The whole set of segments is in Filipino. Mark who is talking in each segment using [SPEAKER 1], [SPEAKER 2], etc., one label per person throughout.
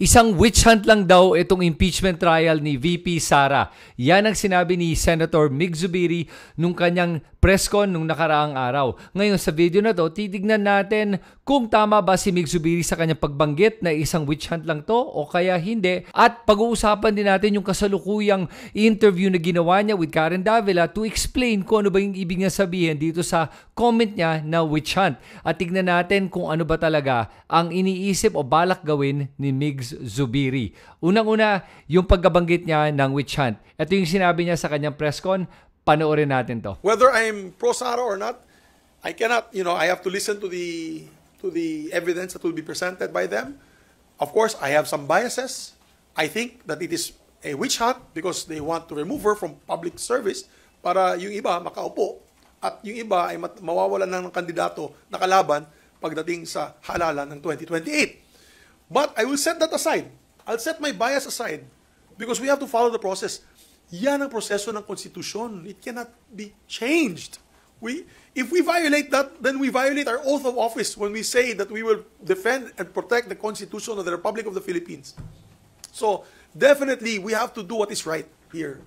[SPEAKER 1] Isang witch hunt lang daw itong impeachment trial ni VP Sara. Yan ang sinabi ni Senator Mig Zubiri nung kanyang press con nung nakaraang araw. Ngayon sa video na to, titignan natin kung tama ba si Mig Zubiri sa kanyang pagbanggit na isang witch hunt lang to o kaya hindi. At pag-uusapan din natin yung kasalukuyang interview na ginawa niya with Karen Davila to explain kung ano ba yung ibig niya sabihin dito sa comment niya na witch hunt. At tignan natin kung ano ba talaga ang iniisip o balak gawin ni Mig Zubiri. Unang-una, yung pagkabanggit niya ng witch hunt. Ito yung sinabi niya sa kanyang press con. Panoorin natin to.
[SPEAKER 2] Whether I'm pro-Sara or not, I cannot, I have to listen to the evidence that will be presented by them. Of course, I have some biases. I think that it is a witch hunt because they want to remove her from public service para yung iba makaupo at yung iba ay mawawalan ng kandidato na kalaban pagdating sa halalan ng 2028. But I will set that aside. I'll set my bias aside because we have to follow the process. Yan ang proseso ng konstitusyon. It cannot be changed. If we violate that, then we violate our oath of office when we say that we will defend and protect the Constitution of the Republic of the Philippines. So, definitely, we have to do what is right here.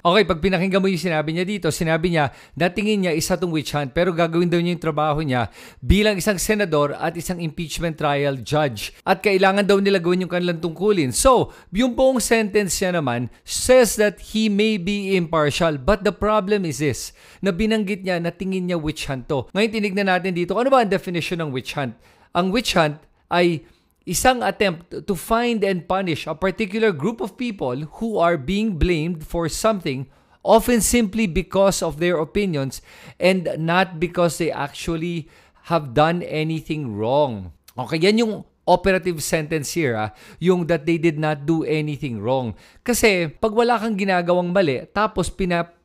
[SPEAKER 1] Okay, pag pinakinggan mo yung sinabi niya dito, sinabi niya na tingin niya isa tong witch hunt pero gagawin daw niya yung trabaho niya bilang isang senador at isang impeachment trial judge. At kailangan daw nila gawin yung kanilang tungkulin. So, yung buong sentence niya naman says that he may be impartial. But the problem is this, na binanggit niya na tingin niya witch hunt to. Ngayon tinignan natin dito, ano ba ang definition ng witch hunt? Ang witch hunt ay isang attempt to find and punish a particular group of people who are being blamed for something, often simply because of their opinions and not because they actually have done anything wrong. Okay, yan yung operative sentence here, yung that they did not do anything wrong. Kasi pag wala kang ginagawang mali, tapos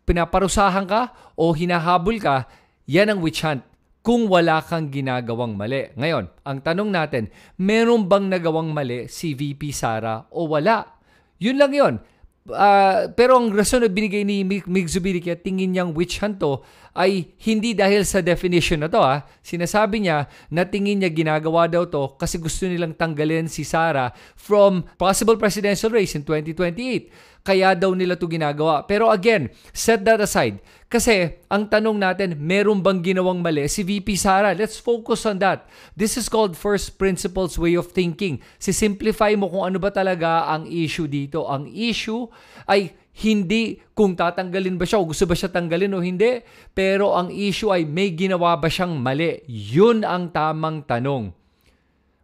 [SPEAKER 1] pinaparusahan ka o hinahabol ka, yan ang witch hunt. Kung wala kang ginagawang mali. Ngayon, ang tanong natin, meron bang nagawang mali si VP Sara o wala? Yun lang yun. Pero ang rason na binigay ni Mig Zubiri kaya tingin niyang witch hunt to ay hindi dahil sa definition na to. Sinasabi niya na tingin niya ginagawa daw to kasi gusto nilang tanggalin si Sara from possible presidential race in 2028. Kaya daw nila to ginagawa. Pero again, set that aside. Kasi ang tanong natin, meron bang ginawang mali si VP Sara? Let's focus on that. This is called first principles way of thinking. Sisimplify mo kung ano ba talaga ang issue dito. Ang issue ay hindi kung tatanggalin ba siya o gusto ba siya tanggalin o hindi. Pero ang issue ay may ginawa ba siyang mali? Yun ang tamang tanong.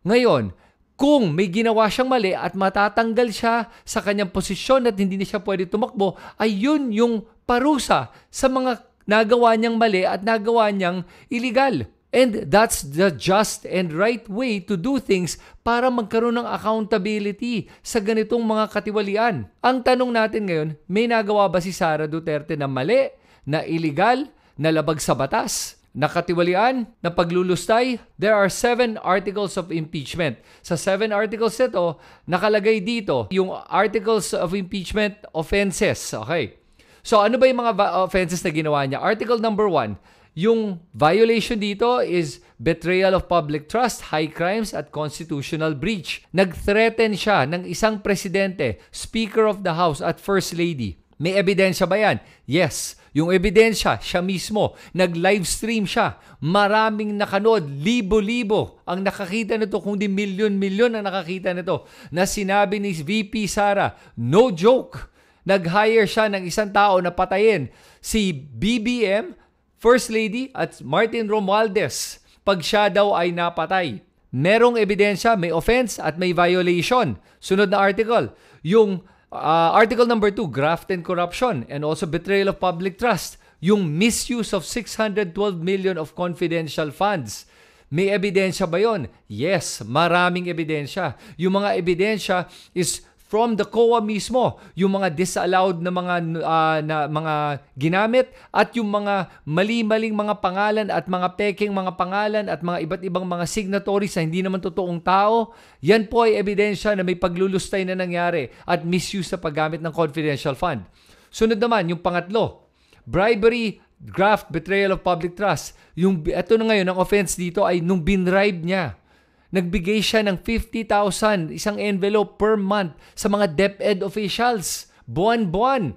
[SPEAKER 1] Ngayon, kung may ginawa siyang mali at matatanggal siya sa kanyang posisyon at hindi na siya pwede tumakbo, ay yun yung parusa sa mga nagawa niyang mali at nagawa niyang illegal. And that's the just and right way to do things para magkaroon ng accountability sa ganitong mga katiwalian. Ang tanong natin ngayon, may nagawa ba si Sara Duterte na mali, na illegal, na labag sa batas? Nakatiwalian, na paglulustay? There are 7 articles of impeachment. Sa 7 articles ito, nakalagay dito yung articles of impeachment offenses. Okay. So ano ba yung mga offenses na ginawa niya? Article number 1, yung violation dito is betrayal of public trust, high crimes at constitutional breach. Nag-threaten siya ng isang presidente, Speaker of the House at First Lady. May ebidensya ba yan? Yes. Yung ebidensya, siya mismo. Nag-livestream siya. Maraming nakanood. Libo-libo ang nakakita nito. Kundi milyon-milyon ang nakakita nito. Na sinabi ni VP Sara, no joke. Nag-hire siya ng isang tao na patayin si BBM, First Lady at Martin Romualdez pag siya daw ay napatay. Merong ebidensya, may offense at may violation. Sunod na article, yung article number 2, graft and corruption and also betrayal of public trust. Yung misuse of 612 million of confidential funds. May ebidensya ba yon? Yes, maraming ebidensya. Yung mga ebidensya is from the COA mismo. Yung mga disallowed na mga ginamit at yung mga mali-maling mga pangalan at mga peking mga pangalan at mga iba't ibang mga signatories na hindi naman totoong tao. Yan po ay ebidensya na may paglulustay na nangyari at misuse sa paggamit ng confidential fund. Sunod naman, yung pangatlo, bribery, graft, betrayal of public trust. Ito na ngayon, ang offense dito ay nung binribe niya Nagbigay siya ng 50,000, isang envelope per month sa mga DepEd officials. Buwan-buwan.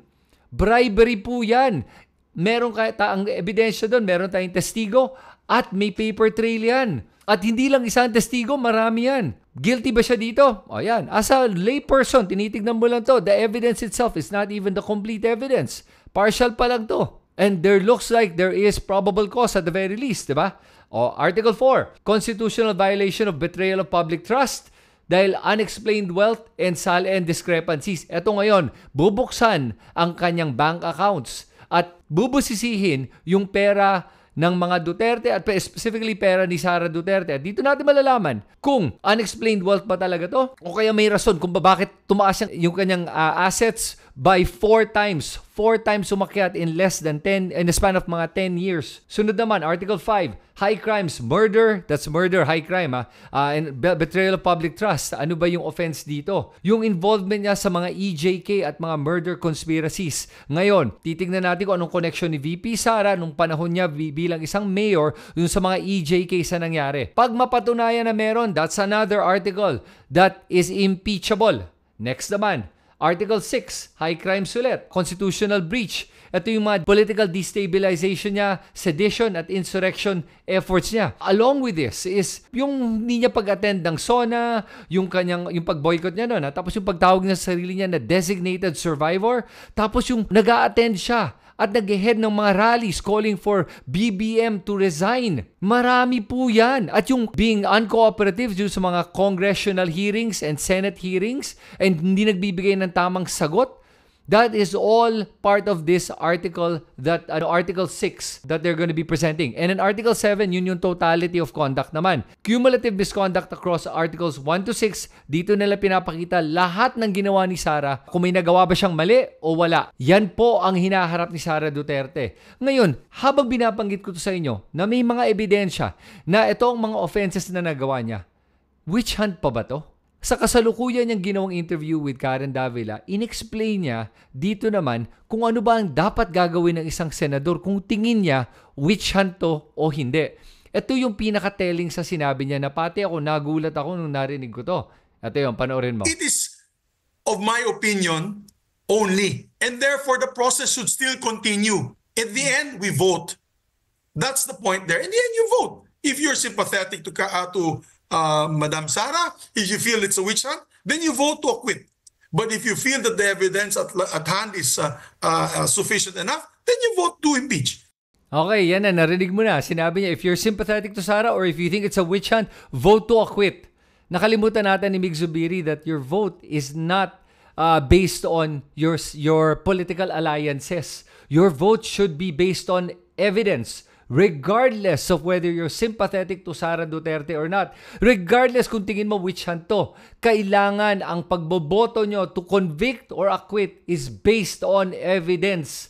[SPEAKER 1] Bribery po yan. Meron ang ebidensya doon, meron tayong testigo at may paper trail yan. At hindi lang isang testigo, marami yan. Guilty ba siya dito? O yan. As a layperson, tinitignan mo lang to. The evidence itself is not even the complete evidence. Partial pa lang to. And there looks like there is probable cause at the very least, di ba? O, Article 4, constitutional violation of betrayal of public trust dahil unexplained wealth and salience discrepancies. Ito ngayon, bubuksan ang kanyang bank accounts at bubusisihin yung pera ng mga Duterte at specifically pera ni Sara Duterte. At dito natin malalaman kung unexplained wealth ba talaga to o kaya may rason kung bakit tumaas yung kanyang assets by 4 times. 4 times sumakyat in less than 10, in the span of mga 10 years. Sunod naman, Article 5, high crimes, murder, that's murder, high crime, and betrayal of public trust. Ano ba yung offense dito? Yung involvement niya sa mga EJK at mga murder conspiracies. Ngayon, titignan natin kung anong connection ni VP Sara nung panahon niya bilang isang mayor yung sa mga EJK sa nangyari. Pag mapatunayan na meron, that's another article that is impeachable. Next naman, Article 6, high crimes ulit, constitutional breach. Ito yung mga political destabilization niya, sedition at insurrection efforts niya. Along with this is yung hindi niya pag-attend ng SONA, yung pag-boycott niya noon, tapos yung pagtawag niya sa sarili niya na designated survivor, tapos yung nag-a-attend siya at nag-head ng mga rallies calling for BBM to resign. Marami po yan. At yung being uncooperative due sa mga congressional hearings and Senate hearings and hindi nagbibigay ng tamang sagot, that is all part of this article, that Article 6 that they're going to be presenting. And in Article 7, yun yung totality of conduct naman. Cumulative misconduct across Articles 1 to 6, dito nila pinapakita lahat ng ginawa ni Sara, kung may nagawa ba siyang mali o wala. Yan po ang hinaharap ni Sara Duterte. Ngayon, habang binabanggit ko to sa inyo na may mga ebidensya na itong mga offenses na nagawa niya, witch hunt pa ba to? Sa kasalukuyan niyang ginawang interview with Karen Davila, inexplain niya dito naman kung ano ba ang dapat gagawin ng isang senador kung tingin niya witch hunt to o hindi. Ito yung pinaka-telling sa sinabi niya na pati ako nagulat ako nung narinig ko to. Ito yung panoorin mo.
[SPEAKER 2] It is of my opinion only. And therefore, the process should still continue. At the end, we vote. That's the point there. In the end, you vote. If you're sympathetic to Madam Sara, if you feel it's a witch hunt, then you vote to acquit. But if you feel that the evidence at hand is sufficient enough, then you vote to impeach.
[SPEAKER 1] Okay, yan na. Narinig mo na. Sinabi niya, if you're sympathetic to Sara or if you think it's a witch hunt, vote to acquit. Nakalimutan natin ni Mig Zubiri that your vote is not based on your political alliances. Your vote should be based on evidence. Regardless of whether you're sympathetic to Sara Duterte or not, regardless kung tingin mo witch hunt to, kailangan ang pagboboto nyo to convict or acquit is based on evidence.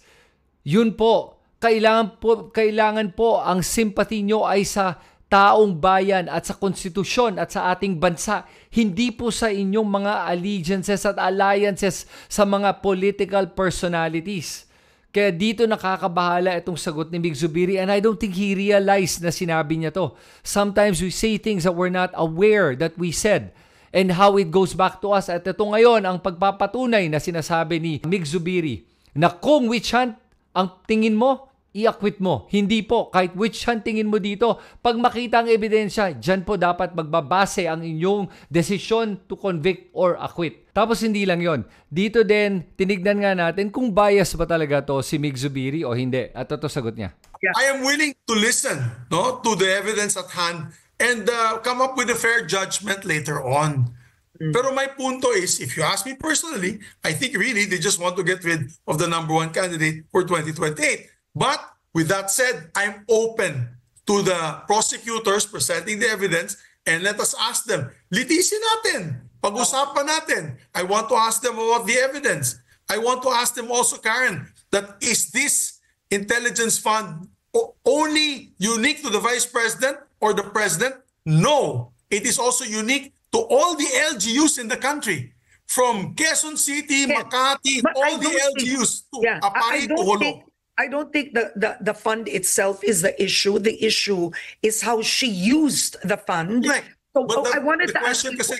[SPEAKER 1] Yun po, kailangan po ang sympathy nyo ay sa taong bayan at sa konstitusyon at sa ating bansa, hindi po sa inyong mga allegiances at alliances sa mga political personalities. Kaya dito nakakabahala itong sagot ni Mig Zubiri and I don't think he realized na sinabi niya to. Sometimes we say things that we're not aware that we said and how it goes back to us. At ito ngayon ang pagpapatunay na sinasabi ni Mig Zubiri na kung witch hunt ang tingin mo, i-acquit mo. Hindi po. Kahit witch hunt tingin mo dito, pag makita ang ebidensya, dyan po dapat magbabase ang inyong desisyon to convict or acquit. Tapos hindi lang yon. Dito din, tinignan nga natin kung bias ba talaga to si Mig Zubiri o hindi. At ito sagot niya.
[SPEAKER 2] I am willing to listen to the evidence at hand and come up with a fair judgment later on. Pero my punto is, if you ask me personally, I think really they just want to get rid of the number one candidate for 2028. But with that said, I'm open to the prosecutors presenting the evidence and let us ask them, litisin natin, pag-usapan natin. I want to ask them about the evidence. I want to ask them also, Karen, that is this intelligence fund only unique to the vice president or the president? No. It is also unique to all the LGUs in the country. From Quezon City, Makati, all the LGUs to Apari to Holo.
[SPEAKER 3] I don't think the fund itself is the issue. The issue is how she used the fund.
[SPEAKER 2] Right.
[SPEAKER 3] So,
[SPEAKER 2] But
[SPEAKER 3] I wanted
[SPEAKER 2] the
[SPEAKER 3] to ask
[SPEAKER 2] question
[SPEAKER 3] you.
[SPEAKER 2] kasi,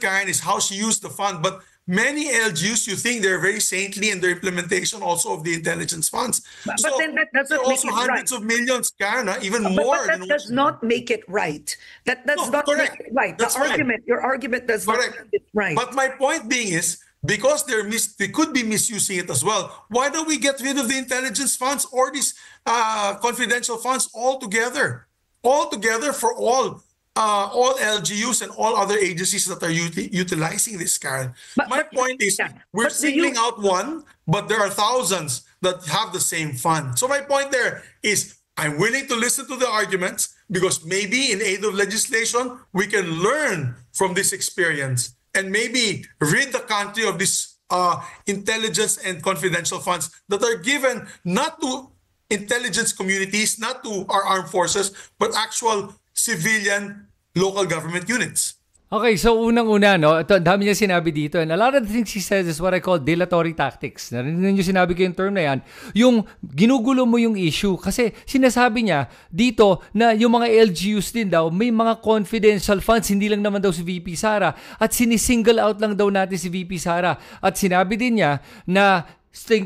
[SPEAKER 2] Karen, is how she used the fund. But many LGUs, you think they're very saintly in their implementation also of the intelligence funds.
[SPEAKER 3] But
[SPEAKER 2] So
[SPEAKER 3] then that doesn't
[SPEAKER 2] they're
[SPEAKER 3] make
[SPEAKER 2] also
[SPEAKER 3] it right.
[SPEAKER 2] hundreds of millions, Karen, even
[SPEAKER 3] But
[SPEAKER 2] more
[SPEAKER 3] that
[SPEAKER 2] than
[SPEAKER 3] does not make it right. That does
[SPEAKER 2] No,
[SPEAKER 3] not
[SPEAKER 2] correct.
[SPEAKER 3] make it right.
[SPEAKER 2] That's fine.
[SPEAKER 3] Your argument does
[SPEAKER 2] Correct.
[SPEAKER 3] not make it right.
[SPEAKER 2] But my point being is, because they could be misusing it as well, why don't we get rid of the intelligence funds or these confidential funds altogether? Altogether for all LGUs and all other agencies that are utilizing this, Karen. My point is,
[SPEAKER 3] yeah.
[SPEAKER 2] we're
[SPEAKER 3] But do you-
[SPEAKER 2] singling out one, but there are thousands that have the same fund. So my point there is, I'm willing to listen to the arguments because maybe in aid of legislation, we can learn from this experience and maybe rid the country of these intelligence and confidential funds that are given not to intelligence communities, not to our armed forces, but actual civilian local government units.
[SPEAKER 1] Okay, so unang-una, no, ito, ang dami niya sinabi dito. And a lot of the things he says is what I call dilatory tactics. Narinig niyo sinabi ko yung term na yan. Yung ginugulo mo yung issue. Kasi sinasabi niya dito na yung mga LGUs din daw, may mga confidential funds. Hindi lang naman daw si VP Sara. At sinisingle out lang daw natin si VP Sara. At sinabi din niya na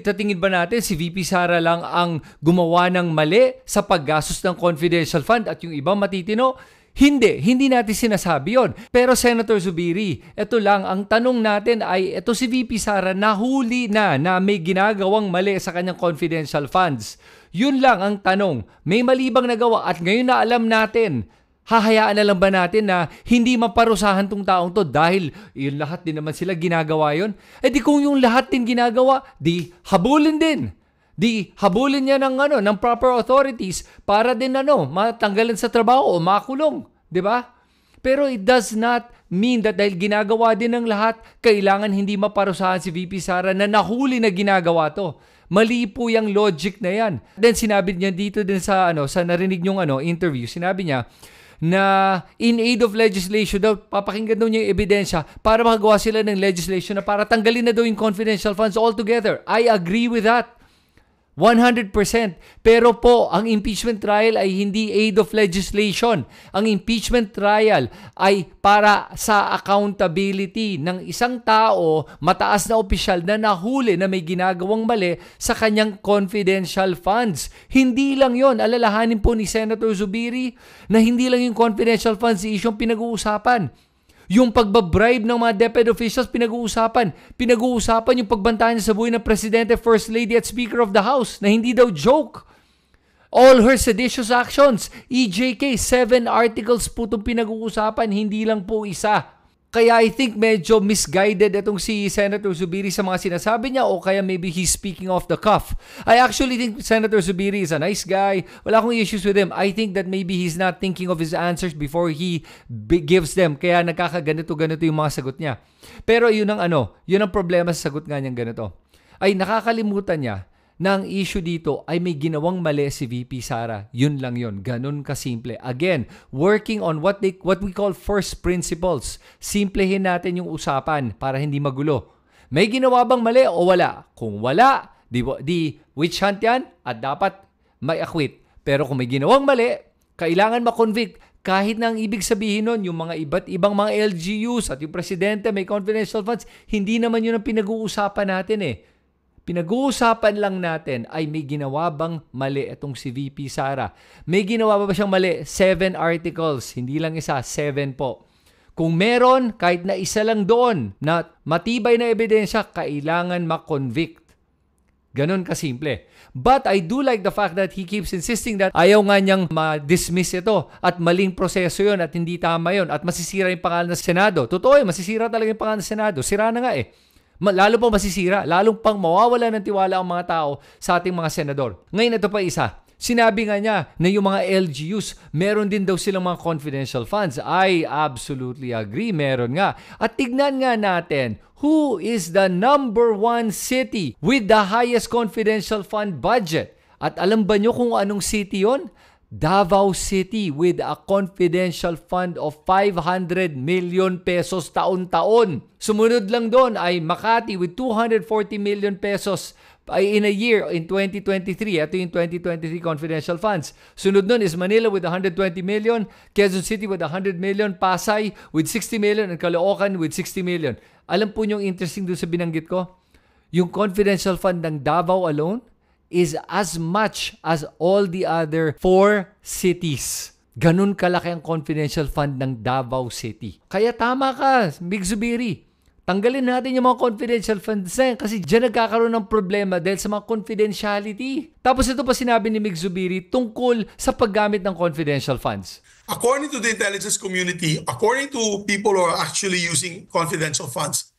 [SPEAKER 1] tatingin ba natin si VP Sara lang ang gumawa ng mali sa paggastos ng confidential fund at yung iba matitino? Hindi natin sinasabi yon. Pero Senator Zubiri, ito lang, ang tanong natin ay, ito si VP Sara nahuli na may ginagawang mali sa kanyang confidential funds. Yun lang ang tanong. May mali bang nagawa? At ngayon na alam natin, hahayaan na lang ba natin na hindi maparusahan tong taong to dahil yung lahat din naman sila ginagawa yon? Eh di kung yung lahat din ginagawa, di habulin din. Di habulin niya ng proper authorities para din matanggalan sa trabaho o makulong, 'di ba? Pero it does not mean that dahil ginagawa din ng lahat, kailangan hindi maparusahan si VP Sara na nahuli na ginagawa to. Mali po yung logic na yan. Then sinabi niya dito din sa narinig niyong interview, sinabi niya na in aid of legislation daw, papakinggan daw niya yung ebidensya para makagawa sila ng legislation na para tanggalin na daw yung confidential funds altogether. I agree with that. 100%. Pero po, ang impeachment trial ay hindi aid of legislation. Ang impeachment trial ay para sa accountability ng isang tao, mataas na opisyal na nahuli na may ginagawang mali sa kanyang confidential funds. Hindi lang yon. Alalahanin po ni Senator Zubiri na hindi lang yung confidential funds isyong pinag-uusapan. Yung pagbabribe ng mga DepEd officials, pinag-uusapan. Pinag-uusapan yung pagbantayan sa buhay ng Presidente, First Lady at Speaker of the House na hindi daw joke. All her seditious actions, EJK, 7 articles po itong pinag-uusapan, hindi lang po isa. Kaya I think medyo misguided itong si Senator Zubiri sa mga sinasabi niya o kaya maybe he's speaking off the cuff. I actually think Senator Zubiri is a nice guy. Wala akong issues with him. I think that maybe he's not thinking of his answers before he gives them. Kaya nagkakaganito yung mga sagot niya. Pero yun ang problema sa sagot nga niyang ganito. Ay nakakalimutan niya na ang issue dito ay may ginawang mali si VP Sara. Yun lang yun. Ganun kasimple. Again, working on what we call first principles. Simplehin natin yung usapan para hindi magulo. May ginawa bang mali o wala? Kung wala, di witch hunt yan at dapat may acquit. Pero kung may ginawang mali, kailangan ma-convict. Kahit na ang ibig sabihin nun, yung mga iba't ibang mga LGUs at yung presidente may confidential funds, hindi naman yun ang pinag-uusapan natin eh. Pinag-uusapan lang natin ay may ginawa bang mali itong si VP Sara. May ginawa ba siyang mali? 7 articles. Hindi lang isa, 7 po. Kung meron, kahit na isa lang doon na matibay na ebidensya, kailangan ma-convict. Ganon kasimple. But I do like the fact that he keeps insisting that ayaw nga niyang ma-dismiss ito at maling proseso yun at hindi tama yun at masisira yung pangalan ng Senado. Totoo masisira talaga yung pangalan ng Senado. Sira na nga lalo pang masisira, lalong pang mawawala ng tiwala ang mga tao sa ating mga senador. Ngayon ito pa isa. Sinabi nga niya na yung mga LGUs, meron din daw silang mga confidential funds. I absolutely agree, meron nga. At tignan nga natin, who is the number 1 city with the highest confidential fund budget? At alam ba nyo kung anong city yon? Davao City with a confidential fund of 500 million pesos taon-taon. Sumunod lang doon ay Makati with 240 million pesos ay in a year, in 2023. Ito yung 2023 confidential funds. Sunod nun is Manila with 120 million, Quezon City with 100 million, Pasay with 60 million, and Caloocan with 60 million. Alam po yung interesting doon sa binanggit ko? Yung confidential fund ng Davao alone is as much as all the other 4 cities. Ganun kalaki ang confidential fund ng Davao City. Kaya tama ka, Mig Zubiri. Tanggalin natin yung mga confidential funds na yan kasi dyan nagkakaroon ng problema dahil sa mga confidentiality. Tapos ito pa sinabi ni Mig Zubiri tungkol sa paggamit ng confidential funds.
[SPEAKER 2] According to the intelligence community, according to people who are actually using confidential funds,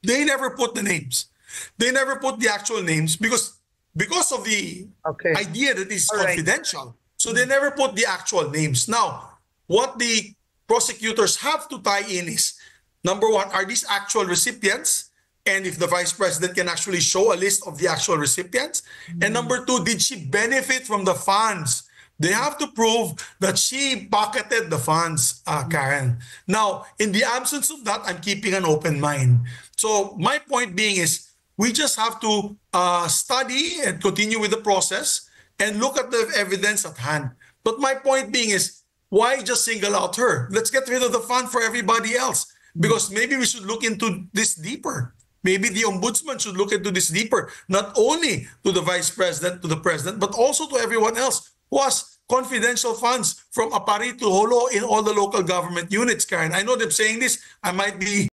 [SPEAKER 2] they never put the names. They never put the actual names because of the idea that it's confidential. So they never put the actual names. Now, what the prosecutors have to tie in is, number one, are these actual recipients? And if the vice president can actually show a list of the actual recipients. And number two, did she benefit from the funds? They have to prove that she pocketed the funds, Karen. Now, in the absence of that, I'm keeping an open mind. So my point being is, we just have to study and continue with the process and look at the evidence at hand. But my point being is, why just single out her? Let's get rid of the fund for everybody else. Because maybe we should look into this deeper. Maybe the ombudsman should look into this deeper, not only to the vice president, to the president, but also to everyone else who has confidential funds from Apari to Holo in all the local government units, Karen. I know them saying this. I might be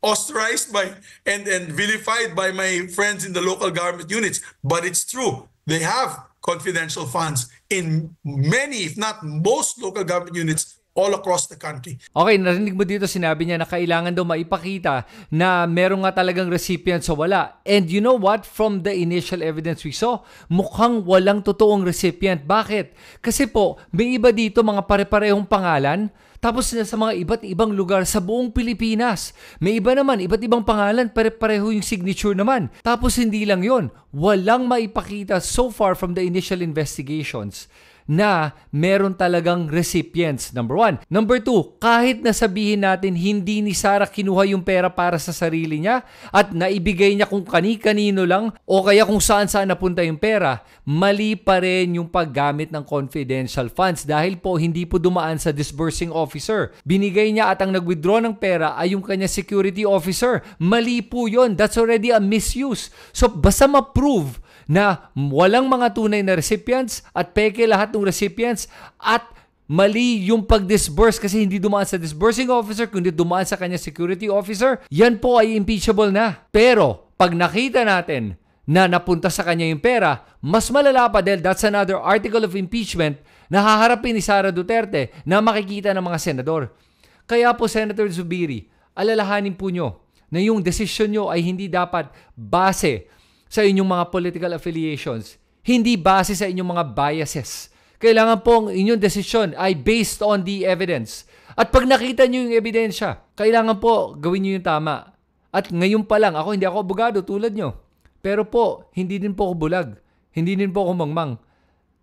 [SPEAKER 2] ostracized by and vilified by my friends in the local government units, but it's true. They have confidential funds in many, if not most, local government units all across the country.
[SPEAKER 1] Okay, narinig mo dito, sinabi niya na kailangan daw maipakita na meron nga talagang recipient sa wala. And you know what? From the initial evidence we saw, mukhang walang totoong recipient. Bakit? Kasi po, may iba dito mga pare-parehong pangalan, tapos sa mga iba't ibang lugar sa buong Pilipinas. May iba naman, iba't ibang pangalan, pare-pareho yung signature naman. Tapos hindi lang yon, walang maipakita so far from the initial investigations na meron talagang recipients, number 1. Number 2, kahit na sabihin natin hindi ni Sarah kinuha yung pera para sa sarili niya at naibigay niya kung kani-kanino lang o kaya kung saan-saan napunta yung pera, mali pa rin yung paggamit ng confidential funds dahil po hindi po dumaan sa disbursing officer. Binigay niya at ang nag-withdraw ng pera ay yung kanya security officer. Mali po yun. That's already a misuse. So basta ma-prove na walang mga tunay na recipients at peke lahat ng recipients at mali yung pag-disburse kasi hindi dumaan sa disbursing officer kundi dumaan sa kanya security officer, yan po ay impeachable na. Pero pag nakita natin na napunta sa kanya yung pera, mas malala pa dahil that's another article of impeachment na haharapin ni Sara Duterte na makikita ng mga senador. Kaya po, Senator Zubiri, alalahanin po nyo na yung desisyon nyo ay hindi dapat base sa inyong mga political affiliations, hindi base sa inyong mga biases. Kailangan pong inyong desisyon ay based on the evidence. At pag nakita nyo yung ebidensya, kailangan po gawin nyo yung tama. At ngayon pa lang, hindi ako abogado tulad nyo. Pero po, hindi din po ako bulag. Hindi din po ako mangmang.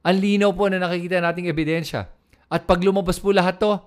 [SPEAKER 1] Ang linaw po na nakikita nating ebidensya. At pag lumabas po lahat to,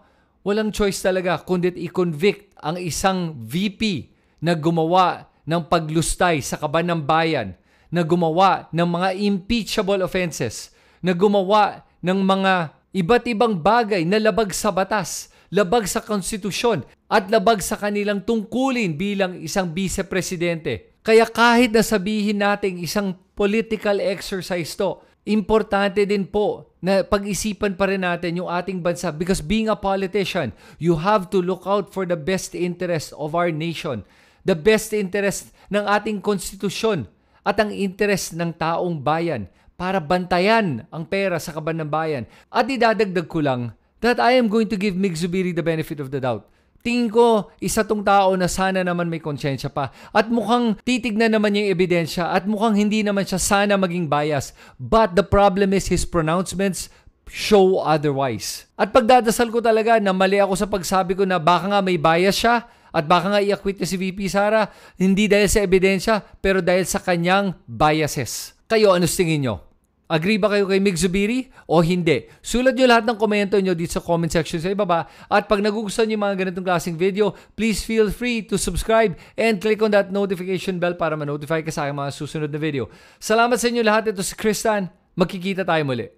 [SPEAKER 1] walang choice talaga kundi i-convict ang isang VP na gumawa ng paglustay sa kaban ng bayan, na gumawa ng mga impeachable offenses, na gumawa ng mga iba't ibang bagay na labag sa batas, labag sa konstitusyon, at labag sa kanilang tungkulin bilang isang vice-presidente. Kaya kahit na sabihin natin isang political exercise to, importante din po na pag-isipan pa rin natin yung ating bansa because being a politician, you have to look out for the best interest of our nation, the best interest ng ating konstitusyon at ang interest ng taong bayan para bantayan ang pera sa kaban ng bayan. At idadagdag ko lang that I am going to give Mig Zubiri the benefit of the doubt. Tingin ko, isa tong tao na sana naman may konsyensya pa at mukhang titignan naman yung ebidensya at mukhang hindi naman siya sana maging bias. But the problem is his pronouncements show otherwise. At pagdadasal ko talaga na mali ako sa pagsabi ko na baka nga may bias siya at baka nga i-acquit niya si VP Sara, hindi dahil sa ebidensya, pero dahil sa kanyang biases. Kayo, ano tingin nyo? Agree ba kayo kay Mig Zubiri o hindi? Sulat nyo lahat ng komento nyo dito sa comment section sa ibaba. At pag nagugustuhan nyo yung mga ganitong klaseng video, please feel free to subscribe and click on that notification bell para ma-notify ka sa aking mga susunod na video. Salamat sa inyo lahat. Ito si Kristan. Magkikita tayo muli.